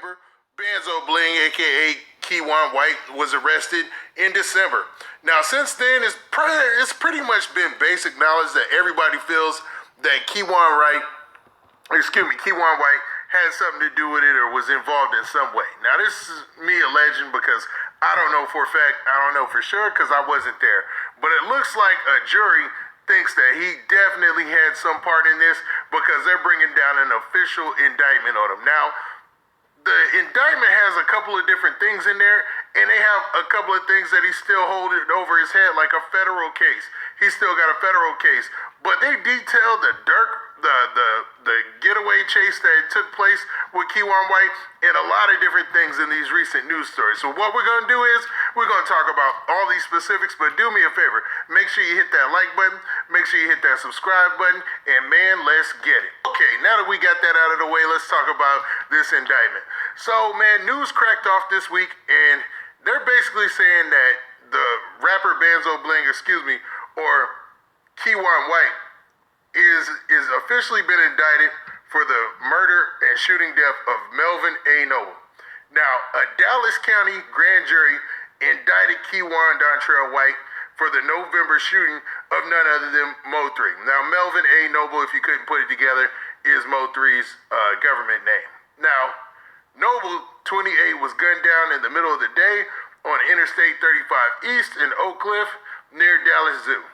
November, Banzzo Bling, aka Kewon White, was arrested in December. Now, since then, it's pretty much been basic knowledge that everybody feels that Kewon White had something to do with it or was involved in some way. Now, this is me alleging because I don't know for a fact, I don't know for sure because I wasn't there. But it looks like a jury thinks that he definitely had some part in this because they're bringing down an official indictment on him. Now, the indictment has a couple of different things in there, and they have a couple of things that he's still holding over his head, like a federal case. He's still got a federal case, but they detail the the getaway chase that took place with Kewon White and a lot of different things in these recent news stories. So what we're going to do is we're going to talk about all these specifics, but do me a favor. Make sure you hit that like button. Make sure you hit that subscribe button. And man, let's get it. Okay, now that we got that out of the way, let's talk about this indictment. So, man, news cracked off this week, and they're basically saying that the rapper Banzzo Bling, or Kewon White, is officially been indicted for the murder and shooting death of Melvin A. Noble. Now, a Dallas County grand jury indicted Kewon Dontrell White for the November shooting of none other than Mo3. Now, Melvin A. Noble, if you couldn't put it together, is Mo3's government name. Now, Noble, 28, was gunned down in the middle of the day on Interstate 35 East in Oak Cliff near Dallas Zoo.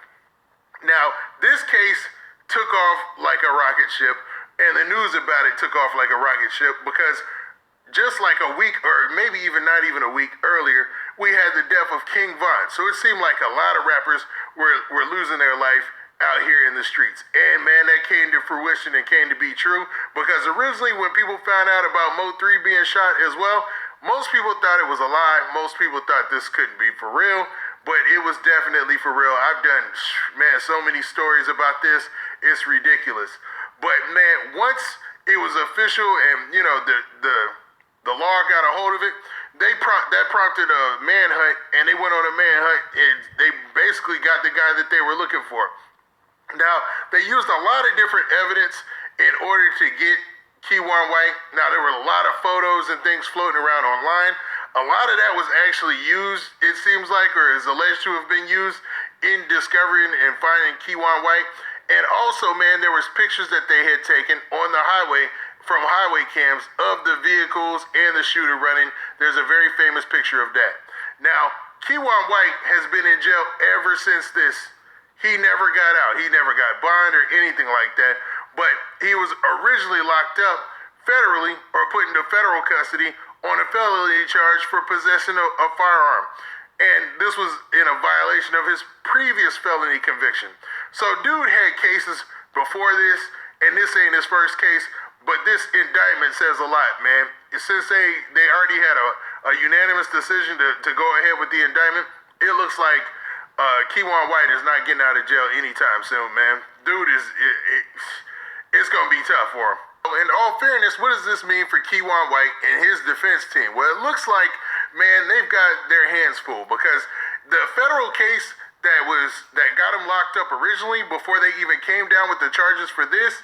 Now, this case took off like a rocket ship, and the news about it took off like a rocket ship because just like a week, or maybe even not even a week earlier, we had the death of King Von. So it seemed like a lot of rappers were losing their life out here in the streets. And man, that came to fruition and came to be true because originally when people found out about Mo3 being shot as well, most people thought it was a lie. Most people thought this couldn't be for real, but it was definitely for real. I've done, man, so many stories about this. It's ridiculous. But man, once it was official and, you know, the law got a hold of it, that prompted a manhunt, and they went on a manhunt, and they basically got the guy that they were looking for. Now, they used a lot of different evidence in order to get Kewon White. Now, there were a lot of photos and things floating around online. A lot of that was actually used, it seems like, or is alleged to have been used in discovering and finding Kewon White. And also, man, there was pictures that they had taken on the highway from highway cams of the vehicles and the shooter running. There's a very famous picture of that. Now, Kewon White has been in jail ever since this. He never got out. He never got bond or anything like that. But he was originally locked up federally or put into federal custody on a felony charge for possessing a firearm. And this was in a violation of his previous felony conviction. So dude had cases before this, and this ain't his first case, but this indictment says a lot, man. Since they already had a unanimous decision to go ahead with the indictment, it looks like Kewon White is not getting out of jail anytime soon, man. Dude it's going to be tough for him. In all fairness, what does this mean for Kewon White and his defense team? Well, it looks like, man, they've got their hands full because the federal case that got him locked up originally before they even came down with the charges for this,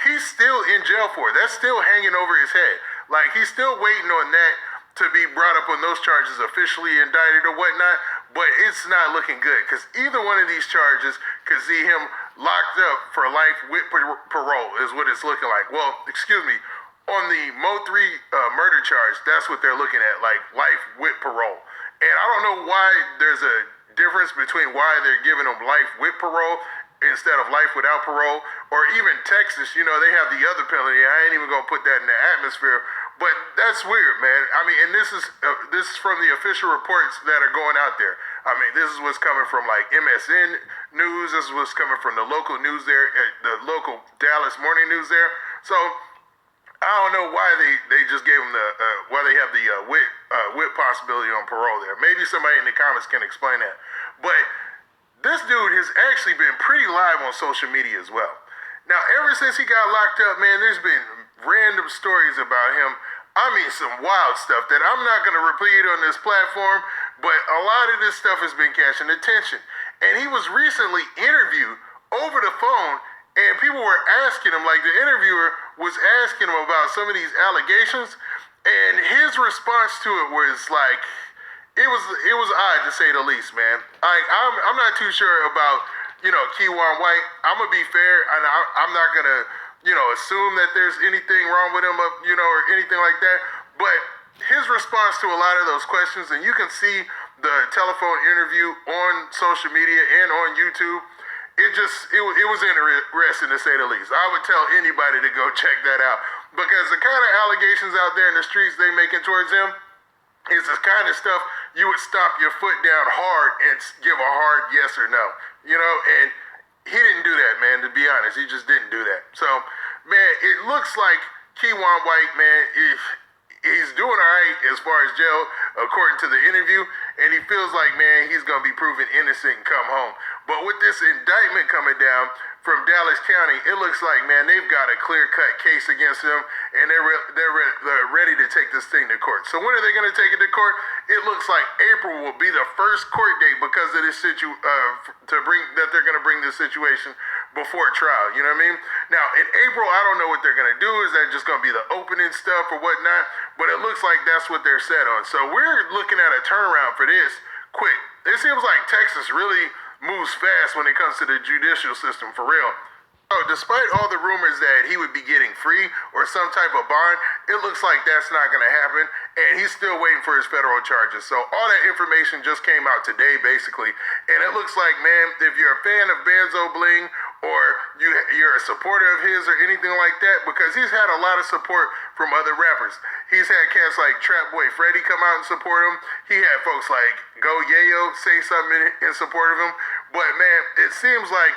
he's still in jail for it. That's still hanging over his head. Like, he's still waiting on that to be brought up on those charges, officially indicted or whatnot, but it's not looking good because either one of these charges could see him locked up for life with parole is what it's looking like. Well, on the Mo3 murder charge, that's what they're looking at, like life with parole. And I don't know why there's a difference between why they're giving them life with parole instead of life without parole, or even Texas, you know, they have the other penalty. I ain't even gonna put that in the atmosphere, but that's weird, man. I mean, and this is from the official reports that are going out there. I mean, this is what's coming from like MSN News. This is what's coming from the local news there, the local Dallas Morning News there. So I don't know why they just gave them why they have the whip possibility on parole there. Maybe somebody in the comments can explain that. But this dude has actually been pretty live on social media as well. Now, ever since he got locked up, man, there's been random stories about him. I mean, some wild stuff that I'm not going to repeat on this platform, but a lot of this stuff has been catching attention. And he was recently interviewed over the phone, and people were asking him, like the interviewer was asking him about some of these allegations, and response to it was like, it was odd to say the least, man. I'm not too sure about, Kewon White. I'm gonna be fair, and I'm not gonna, assume that there's anything wrong with him, or anything like that. But his response to a lot of those questions, and you can see the telephone interview on social media and on YouTube. It was interesting to say the least. I would tell anybody to go check that out, because the kind of allegations out there in the streets they making towards him is the kind of stuff you would stomp your foot down hard and give a hard yes or no, and he didn't do that, man, to be honest. He just didn't do that. So, man, it looks like Kewon White, man, he's doing all right as far as jail, according to the interview, and he feels like, man, he's going to be proven innocent and come home. But with this indictment coming down from Dallas County, it looks like, man, they've got a clear-cut case against him, and they're ready to take this thing to court. So when are they going to take it to court? It looks like April will be the first court date because of this they're going to bring this situation before trial. You know what I mean? Now, in April, I don't know what they're going to do. Is that just going to be the opening stuff or whatnot? But it looks like that's what they're set on. So we're looking at a turnaround for this quick. It seems like Texas really moves fast when it comes to the judicial system, for real. So despite all the rumors that he would be getting free or some type of bond, it looks like that's not going to happen, and he's still waiting for his federal charges. So all that information just came out today, basically, and it looks like, man, if you're a fan of Banzzo Bling, or you're a supporter of his or anything like that, because he's had a lot of support from other rappers. He's had cats like Trap Boy Freddy come out and support him. He had folks like Go Yayo say something in support of him. But, man, it seems like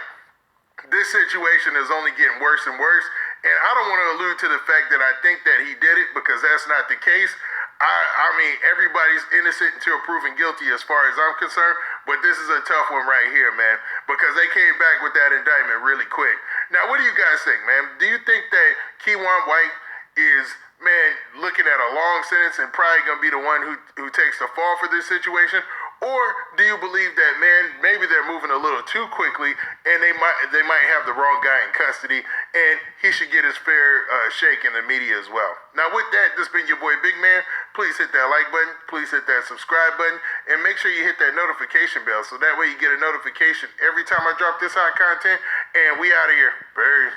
this situation is only getting worse and worse. And I don't want to allude to the fact that I think that he did it, because that's not the case. I mean, everybody's innocent until proven guilty as far as I'm concerned, but this is a tough one right here, man, because they came back with that indictment really quick. Now, what do you guys think, man? Do you think that Kewon White is, man, looking at a long sentence and probably going to be the one who takes the fall for this situation? Or do you believe that, man, maybe they're moving a little too quickly and they might have the wrong guy in custody and he should get his fair shake in the media as well? Now, with that, this has been your boy Big Man. Please hit that like button. Please hit that subscribe button. And make sure you hit that notification bell so that way you get a notification every time I drop this hot content. And we out of here. Peace.